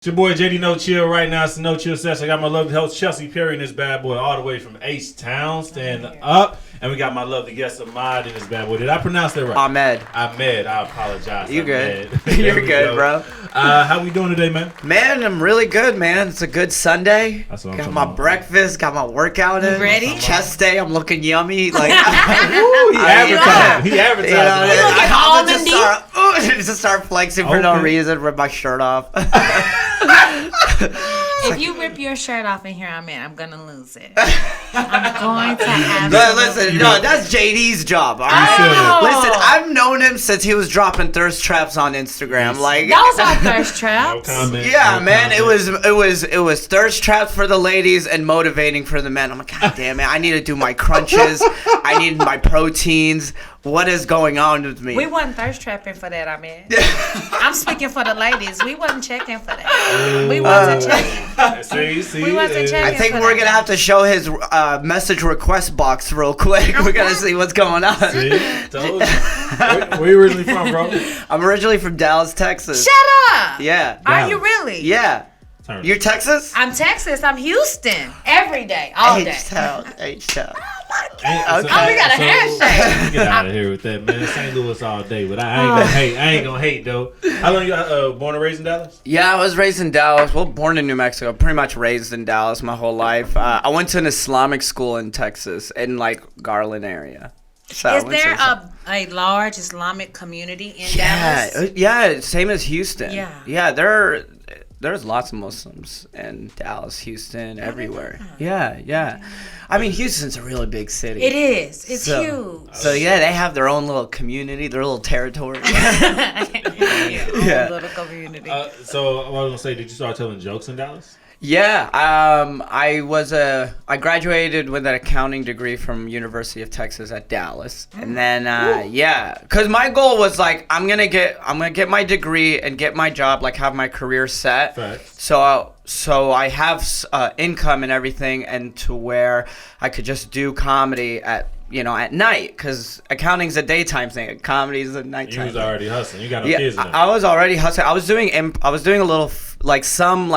It's your boy JD No Chill right now. It's the No Chill session. I got my lovely host Chelsea Perry in this bad boy all the way from H-Town, standing up. And we got my lovely guest Ahmed in this bad boy. Did I pronounce that right? Ahmed. I apologize. You good. You're good, bro. How we doing today, man? Man, I'm really good, man. It's a good Sunday. That's what I'm got talking my about. breakfast, got my workout in. Ready? Chest day, I'm looking yummy. Like, He advertised. He advertised. You know, I I have to start flexing for no reason with my shirt off. If you rip your shirt off in here, I'm gonna lose it. I'm going to have Listen, no, that's JD's job. All right? Listen, I've known him since he was dropping thirst traps on Instagram. Like those are thirst traps. No comment. Yeah, No man, comment. it was thirst traps for the ladies and motivating for the men. I'm like, God damn it, I need to do my crunches. I need my proteins. What is going on with me? We wasn't thirst trapping for that, I'm speaking for the ladies. We wasn't checking for that. We wasn't checking. See, We wasn't checking. I think we're gonna have to show his message request box real quick. We're gonna see what's going on. See? Told you. Where you originally from, bro? I'm originally from Dallas, Texas. Shut up. Yeah. Are you really? Yeah. You're Texas? I'm Texas. I'm Houston. Every day, all day. H-Town. Okay. We got a handshake. Get out of here with that, man. St. Louis all day, but I ain't gonna hate though. How long you born and raised in Dallas? Yeah, I was raised in Dallas. Well, born in New Mexico. Pretty much raised in Dallas my whole life. I went to an Islamic school in Texas, in like Garland area. So Is there a large Islamic community in Dallas? Yeah, same as Houston. Yeah. There's lots of Muslims in Dallas, Houston, everywhere. Yeah. I mean, Houston's a really big city. It is. It's huge. So yeah, they have their own little community, their little territory. Yeah. Little community. So I was gonna say, did you start telling jokes in Dallas? Yeah, I graduated with an accounting degree from University of Texas at Dallas, and then because my goal was like I'm gonna get my degree and get my job, like have my career set. Facts. So I have income and everything, and to where I could just do comedy at night, because accounting's a daytime thing, comedy's a nighttime You was thing. already hustling. You got no kids now. I was already hustling. I was doing a little some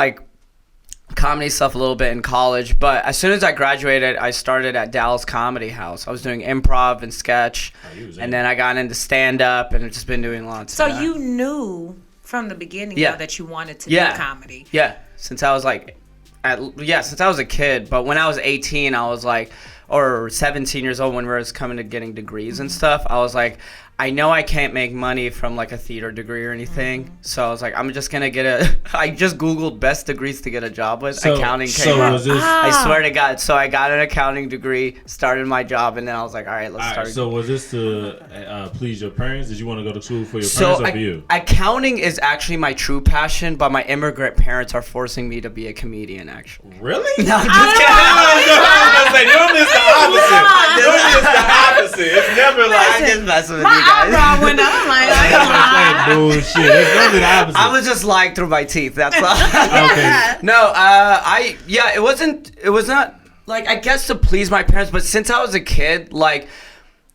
comedy stuff a little bit in college, but as soon as I graduated, I started at Dallas Comedy House. I was doing improv and sketch, and then I got into stand-up, and I've just been doing lots So of that. you knew from the beginning though, that you wanted to do comedy. Yeah, since I was since I was a kid, but when I was 18, I was like, or 17 years old when we were coming to getting degrees and stuff, I was like, I know I can't make money from like a theater degree or anything, so I was like, I'm just gonna I just Googled best degrees to get a job with. Accounting came up. I swear to God. So I got an accounting degree, started my job, and then I was like, all right, let's start. So was this to please your parents? Did you want to go to school for your parents or for you? Accounting is actually my true passion, but my immigrant parents are forcing me to be a comedian, actually. Really? No, I'm just kidding. You're just the opposite. You're just the opposite. It's never like I just mess with you guys. Eyebrow went up. I'm like, bullshit. It's never the opposite. I was just lying through my teeth. That's all. Okay. No, it was not like, I guess to please my parents, but since I was a kid, like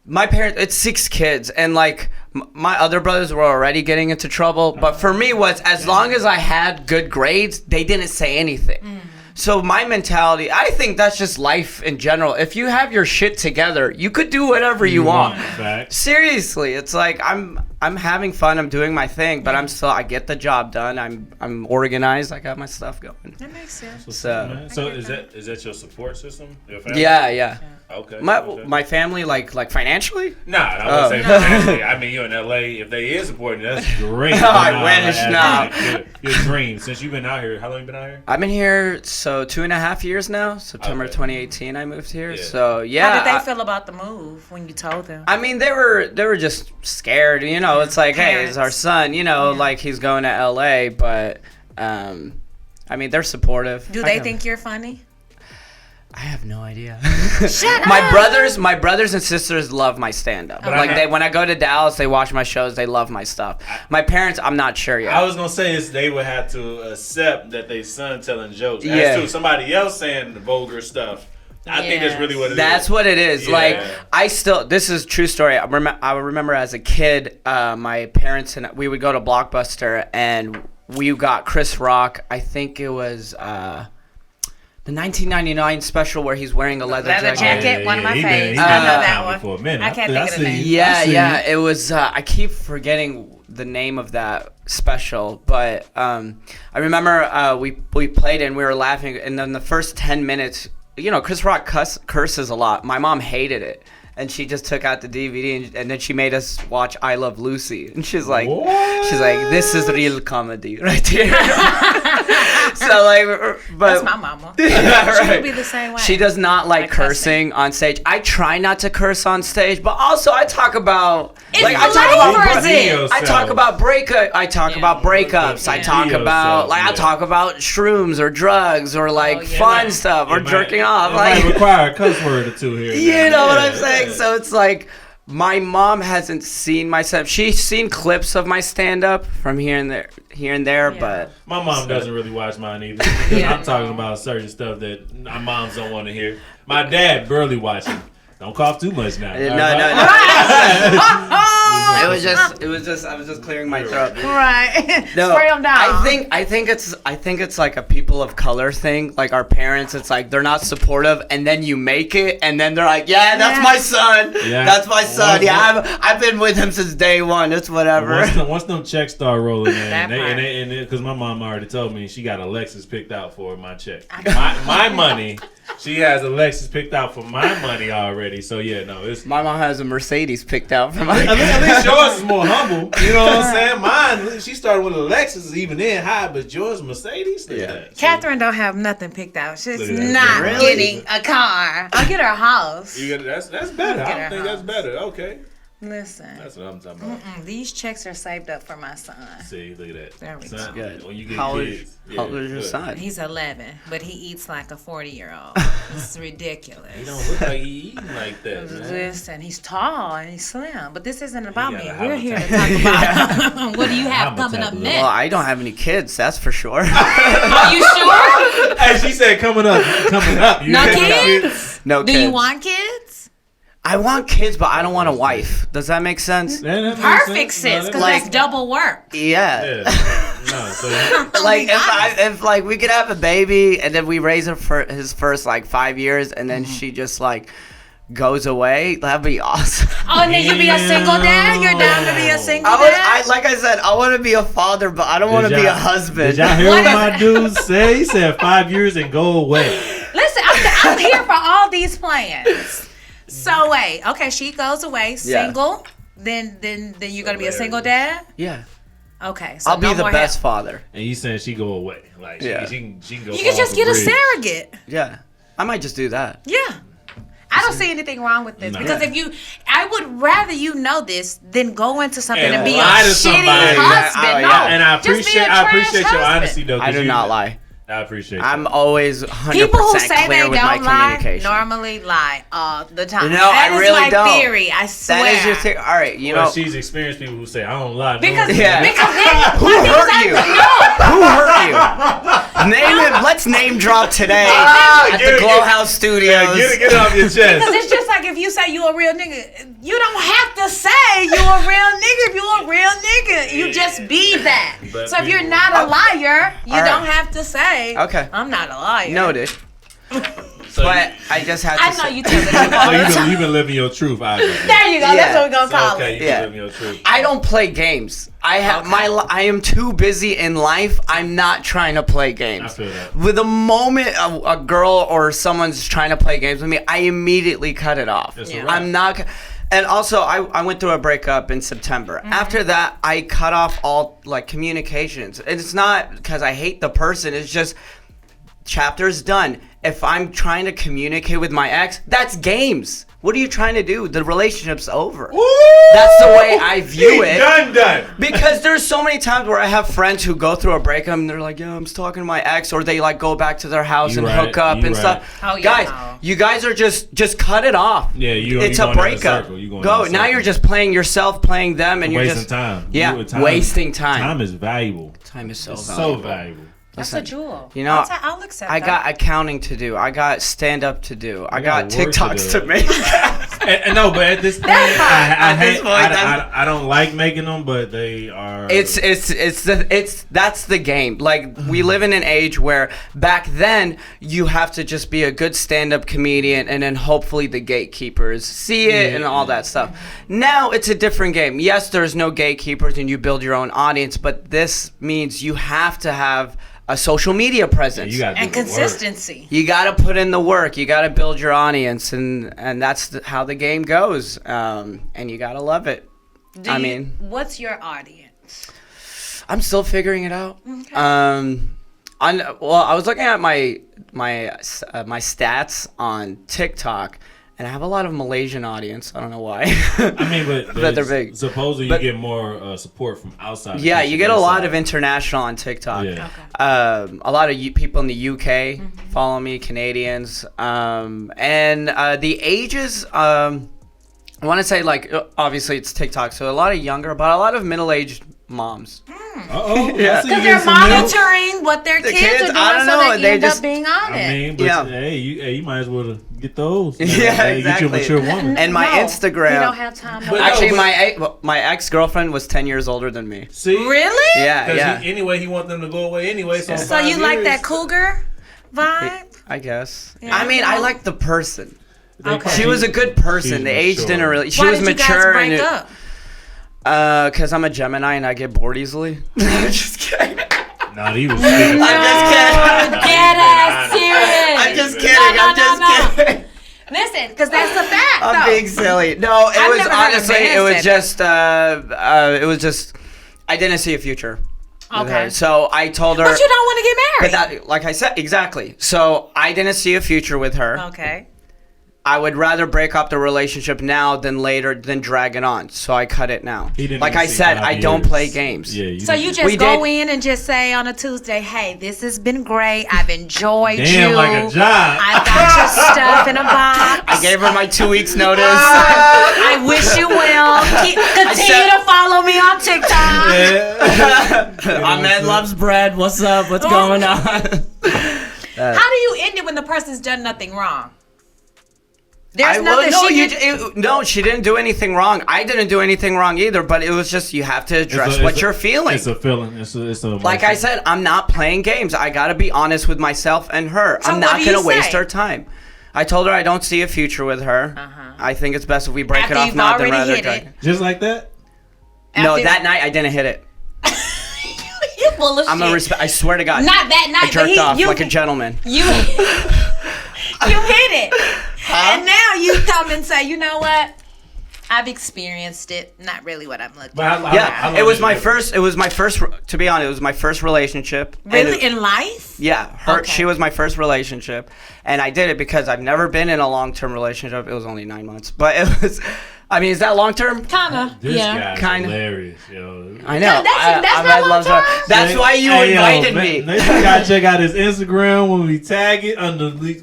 my parents, it's 6 kids, and like my other brothers were already getting into trouble, but for me was as long as I had good grades, they didn't say anything. So my mentality, I think that's just life in general. If you have your shit together, you could do whatever you want. Fact. Seriously, it's like I'm having fun, I'm doing my thing, but I get the job done. I'm organized. I got my stuff going. that makes sense. So is that your support system? Your family? yeah. Okay. My family, like financially? Nah, I would say financially. I mean, you in LA. If they is supporting, that's great. I wish. No. Your dream. Since you've been out here, how long you been out here? I've been here 2.5 years now. September 2018, I moved here. Yeah. So yeah. How did they feel about the move when you told them? I mean, they were just scared. It's like, hey, it's our son. Like he's going to LA, but I mean, they're supportive. Do they think you're funny? I have no idea. Shut my up. My brothers and sisters love my stand-up. Okay. When I go to Dallas, they watch my shows. They love my stuff. My parents, I'm not sure yet. I was gonna say they would have to accept that their son telling jokes. As to somebody else saying the vulgar stuff. I think that's really what it is. That's what it is. Yeah. Like, this is a true story. I remember as a kid, my parents and we would go to Blockbuster, and we got Chris Rock. I think it was the 1999 special where he's wearing a leather jacket. One of my faves. I know that one. For a minute. I can't think of the name. Yeah. It was. I keep forgetting the name of that special, but I remember we played it and we were laughing, and then the first 10 minutes, Chris Rock curses a lot. My mom hated it, and she just took out the DVD and then she made us watch I Love Lucy, and she's like, this is real comedy right here. So but that's my mama. Right. She would be the same way. She does not like cursing on stage. I try not to curse on stage, but also I talk about I talk about breakups. I talk about shrooms or drugs or fun stuff or jerking off. It might require a cuss word or two here. You know what I'm saying? So it's like, my mom hasn't seen my stand-up. She's seen clips of my stand-up from here and there, but my mom doesn't really watch mine either. I'm talking about certain stuff that our moms don't want to hear. My dad barely watches. Don't cough too much now. No. I was just clearing my throat. Right. No, spray them down. I think it's like a people of color thing. Like our parents, it's like they're not supportive, and then you make it, and then they're like, yeah, that's my son. Yeah. That's my son. I've been with him since day one. It's whatever. Once them checks start rolling in, and because my mom already told me she got a Lexus picked out for my check. My money. She has a Lexus picked out for my money already. So it's my mom has a Mercedes picked out for my. At least yours is more humble. You know what I'm saying? Mine, she started with a Lexus, even then high, but yours Mercedes. Catherine don't have nothing picked out. She's not getting a car. I'll get her a house. That's better. I think that's better. Okay. Listen. That's what I'm talking about. These checks are saved up for my son. See, look at that. There we go. Good. When you get how kids. How old is your son? He's 11, but he eats like a 40-year-old. It's ridiculous. He don't look like he eating like that, man. Listen, he's tall and he's slim, but this isn't about me. We're here to talk about what do you have coming up next. Well, I don't have any kids, that's for sure. Are you sure? Hey, she said coming up. No kids? No kids. Do you want kids? I want kids, but I don't want a wife. Does that make sense? Perfect sense, because that's double work. Yeah. No, so if we could have a baby and then we raise him for his first 5 years and then she just goes away, that'd be awesome. Oh, and then you'll be a single dad? You're down to be a single dad? Like I said, I want to be a father, but I don't want to be a husband. Did y'all hear what my dude said? He said 5 years and go away. Listen, I'm here for all these plans. So wait, okay, she goes away, single. Then you're gonna be a single dad. Yeah. Okay, so I'll be the best father. And you saying she go away, she can go. You can just get a surrogate. Yeah, I might just do that. Yeah, I don't see anything wrong with this because I would rather you know this than go into something and be a shitty husband. No, and I appreciate your honesty though. I do not lie. I appreciate it. I'm always 100% people who say clear they with my don't lie communication. normally lie all the time. No, that I really don't. Theory, I swear. That is your theory. All right, you know. She's experienced people who say I don't lie. Because then who hurt you? Who hurt you? Name it. Let's name drop today at the Glow House Studios. Yeah, get it off your chest. Because it's just like if you say you a real nigga, you don't have to say you a real nigga. If you a real nigga, you just be that. But so if you're not a liar, you don't have to say. Okay. I'm not a liar. Noted. But I just had to I know you tell the truth all the So time. you've been living your truth, obviously. There you go. That's what we're gonna call it. You've been living your truth. I don't play games. I am too busy in life. I'm not trying to play games. I feel that. With the moment a girl or someone's trying to play games with me, I immediately cut it off. Yeah. I'm not. And also, I went through a breakup in September. Mm-hmm. After that, I cut off all communications. And it's not because I hate the person. It's just chapter's done. If I'm trying to communicate with my ex, that's games. What are you trying to do? The relationship's over. Ooh, that's the way I view it. Done. Because there's so many times where I have friends who go through a breakup and they're like, yeah, I'm talking to my ex, or they go back to their house and hook up and stuff. Oh, yeah, guys, you guys are just cut it off. Yeah, it's a breakup. Go. Now you're just playing yourself, playing them, and you're wasting just time. Yeah, wasting time. Time is valuable. Time is so valuable. That's a jewel. You know, I'll accept I that. got accounting to do. I got stand up to do. I got TikToks to make. and no, but at this point, I don't like making them, but they are. That's the game. Like, we live in an age where back then you have to just be a good stand up comedian, and then hopefully the gatekeepers see it and all that stuff. Now it's a different game. Yes, there's no gatekeepers, and you build your own audience, but this means you have to have a social media presence and consistency. You got to put in the work. You got to build your audience, and that's how the game goes. And you got to love it. What's your audience? I'm still figuring it out. Okay. I was looking at my stats on TikTok. And I have a lot of Malaysian audience. I don't know why. But they're big. Supposedly you get more support from outside. Yeah, you get a lot of international on TikTok. Yeah. Okay. A lot of people in the UK follow me, Canadians. And the ages, I want to say, like, obviously it's TikTok, so a lot of younger, but a lot of middle-aged moms. Because they're monitoring what their kids are doing, so they end up being honest. You might as well get those. Exactly. Get you a mature woman. And my Instagram. You don't have time. Actually, my ex-girlfriend was 10 years older than me. See? Really? Yeah. Anyway, he want them to go away anyway. So you like that cougar vibe? I guess. Yeah. I like the person. Okay. She was a good person. The age didn't really. She Why was did mature. You guys break up? Because I'm a Gemini and I get bored easily. I'm just kidding. No, he was. I'm just kidding. Get ass serious. I'm just kidding. I'm just kidding. Listen, because that's the fact. I'm being silly. No, it was just. I didn't see a future. Okay. So I told her. But you don't want to get married. But like I said, exactly. So I didn't see a future with her. Okay. I would rather break up the relationship now than later than drag it on. So I cut it now. Like I said, I don't play games. Yeah, so you just go in and just say on a Tuesday, hey, this has been great. I've enjoyed you. Damn, like a job. I've got your stuff in a box. I gave her my 2 weeks notice. I wish you will. Continue to follow me on TikTok. Ahmed loves bread. What's up? What's going on? How do you end it when the person's done nothing wrong? There's nothing she didn't do anything wrong. I didn't do anything wrong either, but it was just you have to address what you're feeling. It's a feeling. It's a like I said, I'm not playing games. I got to be honest with myself and her. So I'm not going to waste her time. I told her I don't see a future with her. I think it's best if we break it off now than rather drag it. Just like that? No, that night I didn't hit it. You full of shit. I swear to God. Not that night. I jerked off like a gentleman. You hit it. And now you come and say, you know what? I've experienced it. Not really what I'm looking for. It was my first, to be honest, it was my first relationship. Really? In life? Yeah. She was my first relationship. And I did it because I've never been in a long-term relationship. It was only 9 months. But it was, is that long-term? Kinda. This guy's hilarious, yo. I know. That's not long-term. That's why you invited me. Next time you gotta check out his Instagram when we tag it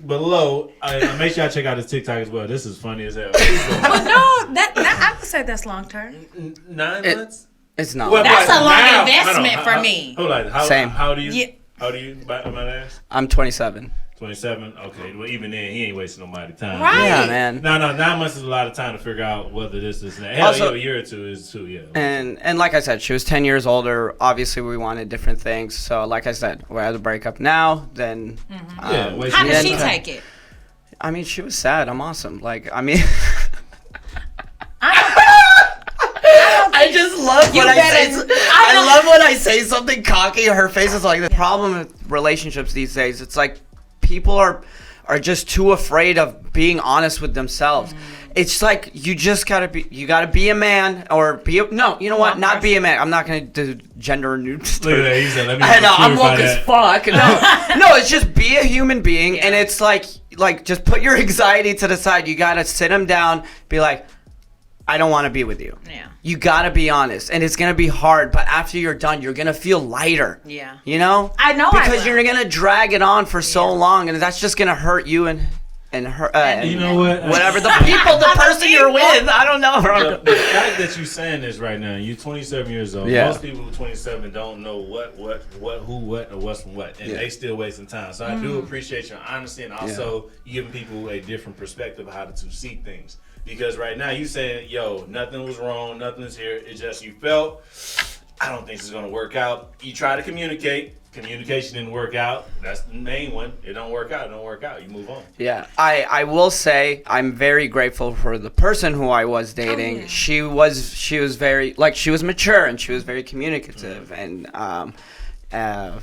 below. Make sure y'all check out his TikTok as well. This is funny as hell. But no, I would say that's long-term. 9 months? It's not. That's a long investment for me. Hold on. Same. How do you? How do you? I'm 27. 27. Okay. Well, even then, he ain't wasting nobody's time. Right. Yeah, man. No. 9 months is a lot of time to figure out whether this is that. Also, a year or two is too. Yeah. And like I said, she was 10 years older. Obviously, we wanted different things. So, like I said, we're at the breakup now. Then. How did she take it? I mean, she was sad. I'm awesome. Like, I mean. I just love when I love when I say something cocky. Her face is like the problem with relationships these days. It's like people are just too afraid of being honest with themselves. It's like you gotta be a man or be a, no, you know what? Not be a man. I'm not gonna do gender neutral. Look at that. He said, let me I know, I'm woke as fuck. No, it's just be a human being, and it's like just put your anxiety to the side. You gotta sit him down, be like, I don't want to be with you. Yeah. You gotta be honest, and it's gonna be hard. But after you're done, you're gonna feel lighter. Yeah. You know. I know. Because you're gonna drag it on for so long, and that's just gonna hurt you and and her, you know what? whatever the person you're with, I don't know. The fact that you're saying this right now, you're 27 years old. Yeah. Most people who are 27 don't know what, who, what, or what's what, and they still wasting time. So I do appreciate your honesty, and also you giving people a different perspective of how to see things. Because right now you saying, yo, nothing was wrong, nothing's here. It's just you felt, I don't think this is gonna work out. You try to communicate. Communication didn't work out. That's the main one. It don't work out. It don't work out. You move on. Yeah, I will say I'm very grateful for the person who I was dating. yeah. She was very she was mature and she was very communicative and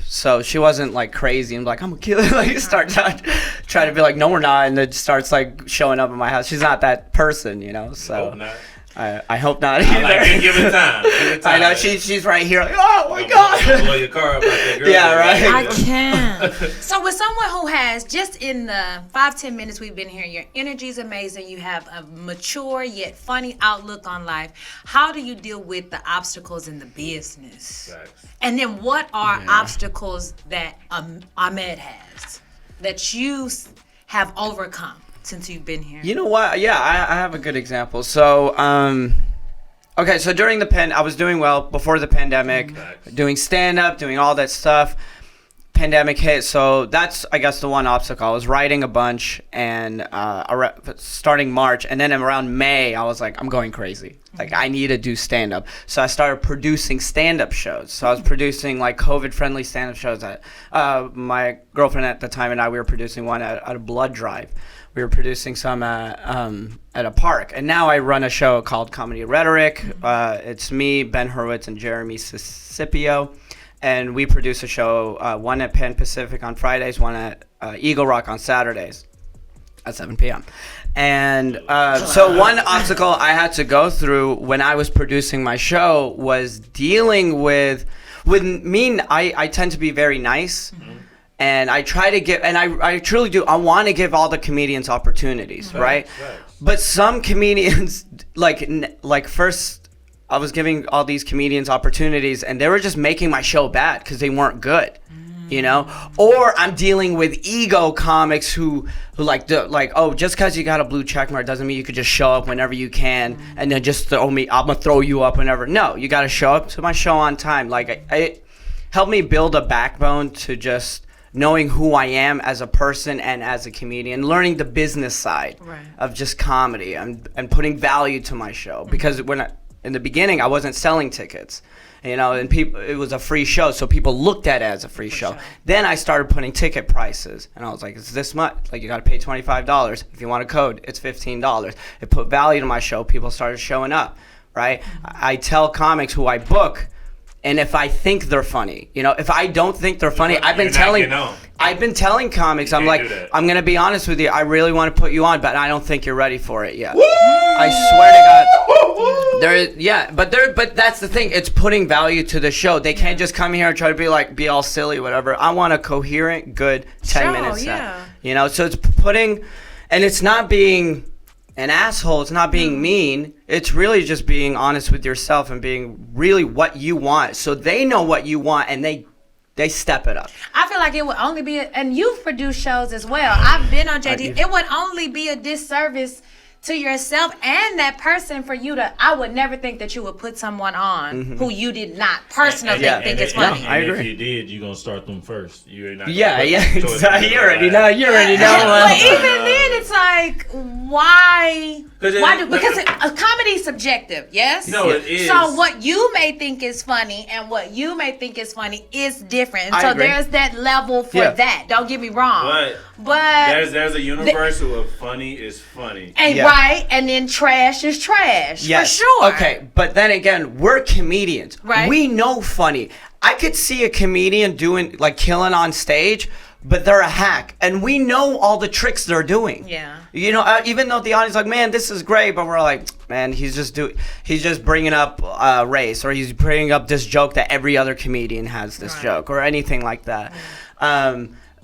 so she wasn't like crazy and like I'm a killer. Like start try to be like no we're not and then starts like showing up at my house. She's not that person, you know. So. Hope not. I hope not either. Give it time. I know she's right here. Like, oh my God! Blow your car up like that girl. Yeah, right. I can. So with someone who has just in the 5-10 minutes we've been here, your energy is amazing. You have a mature yet funny outlook on life. How do you deal with the obstacles in the business? Facts. And then what are obstacles that Ahmed has that you have overcome? Since you've been here, you know what? Yeah, I have a good example. So, okay, so during I was doing well before the pandemic, doing stand up, doing all that stuff. Pandemic hit, so that's I guess the one obstacle. I was writing a bunch, and starting March, and then around May, I was like, I'm going crazy. Like I need to do stand up, so I started producing stand up shows. So I was producing like COVID friendly stand up shows. That my girlfriend at the time and I we were producing one at a blood drive. We were producing some at a park. And now I run a show called Comedy Rhetoric. It's me, Ben Hurwitz, and Jeremy Scipio. And we produce a show, one at Pan Pacific on Fridays, one at Eagle Rock on Saturdays at 7 p.m. And so one obstacle I had to go through when I was producing my show was dealing with me. I tend to be very nice. And I try to give, and I truly do, I want to give all the comedians opportunities, right? But some comedians, like first, I was giving all these comedians opportunities, and they were just making my show bad because they weren't good, you know? Or I'm dealing with ego comics who oh, just because you got a blue check mark doesn't mean you could just show up whenever you can, and then just I'm gonna throw you up whenever. No, you got to show up to my show on time. Like, it helped me build a backbone to just knowing who I am as a person and as a comedian, learning the business side of just comedy and putting value to my show. Because in the beginning, I wasn't selling tickets, you know, and it was a free show, so people looked at it as a free show. Then I started putting ticket prices, and I was like, it's this much. Like, you got to pay $25. If you want a code, it's $15. It put value to my show. People started showing up, right? I tell comics who I book, and if I think they're funny, you know, if I don't think they're funny, I've been telling comics, I'm like, I'm going to be honest with you. I really want to put you on, but I don't think you're ready for it yet. Woo! I swear to God. But that's the thing. It's putting value to the show. They can't just come here and try to be all silly, whatever. I want a coherent, good 10 minutes set. You know, so it's putting, and it's not being an asshole, it's not being mean, it's really just being honest with yourself and being really what you want, so they know what you want and they step it up. I feel like it would only be and you've produced shows as well. I've been on JD. It would only be a disservice to yourself and that person for you to, I would never think that you would put someone on who you did not personally think is funny. I agree. If you did, you're going to start them first. You're not exactly. You already know. But even then, it's like, why? Because a comedy is subjective, yes? No, it is. So what you may think is funny and what you may think is funny is different. So there's that level for that. Don't get me wrong. But there's a universal of funny is funny. And right, and then trash is trash. Yes. For sure. Okay, but then again, we're comedians. Right. We know funny. I could see a comedian doing, like, killing on stage, but they're a hack. And we know all the tricks they're doing. Yeah. You know, even though the audience is like, man, this is great, but we're like, man, he's just bringing up race, or he's bringing up this joke that every other comedian has this joke, or anything like that.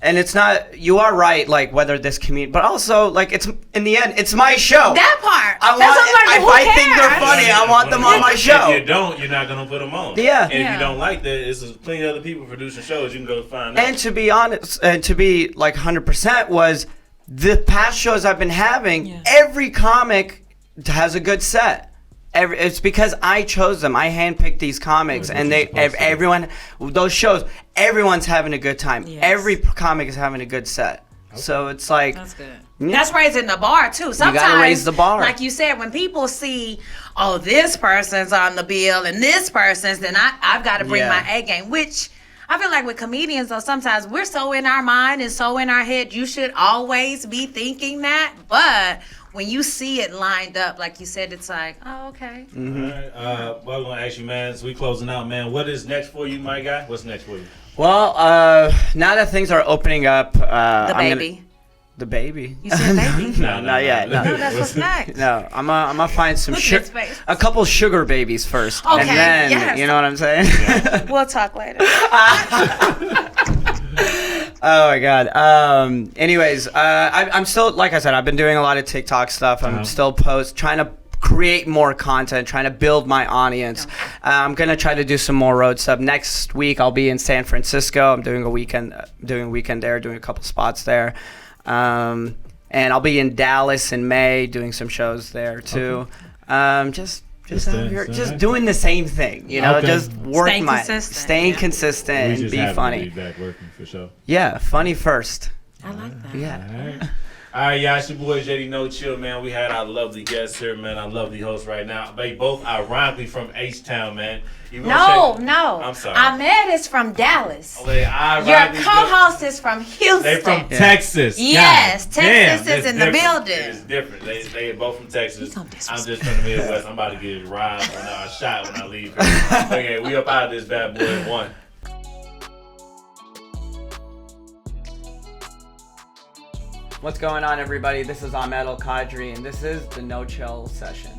And it's not, you are right, like, whether this comedian, but also, like, it's, in the end, it's my show. That part. If I think they're funny, I want them on my show. If you don't, you're not going to put them on. Yeah. And if you don't like that, there's plenty of other people producing shows you can go find out. And to be honest, and to be, like, 100% was, the past shows I've been having, every comic has a good set. It's because I chose them. I handpicked these comics, and everyone, those shows, everyone's having a good time. Yes. Every comic is having a good set. Okay. So it's like that's good. That's raising the bar too. Sometimes you gotta raise the bar. Like you said, when people see, oh, this person's on the bill and this person's, then I've got to bring my A game. Which I feel like with comedians, though, sometimes we're so in our mind and so in our head. You should always be thinking that, but when you see it lined up, like you said, it's like, oh, okay. Mm-hmm. All right. Well, I'm gonna ask you, man. So we closing out, man. What is next for you, my guy? What's next for you? Well, now that things are opening up, the baby. The baby. You said baby? No, not yet. No, that's what's next. No, I'm gonna find some a couple sugar babies first, okay, and then you know what I'm saying. Yeah. We'll talk later. Oh my God. Anyways, I'm still, like I said, I've been doing a lot of TikTok stuff. I'm still trying to create more content, trying to build my audience. I'm gonna try to do some more road stuff. Next week I'll be in San Francisco. I'm doing a weekend there, doing a couple spots there. And I'll be in Dallas in May doing some shows there too. Okay. Just out here, just doing the same thing, you know, just staying consistent and be funny. Be back working for sure. Yeah, funny first. I like that. Yeah. All right, y'all, it's your boy JD No Chill, man. We had our lovely guests here, man. Our lovely host right now. They both ironically from H-Town, man. No. I'm sorry. Ahmed is from Dallas. Your co-host is from Houston. They from Texas. Yes, Texas is in the building. It's different. They both from Texas. I'm just from the Midwest. I'm about to get robbed on a shot when I leave here. Okay, we up out of this bad boy in one. What's going on, everybody? This is Ahmed Talks, and this is the No Chill Session.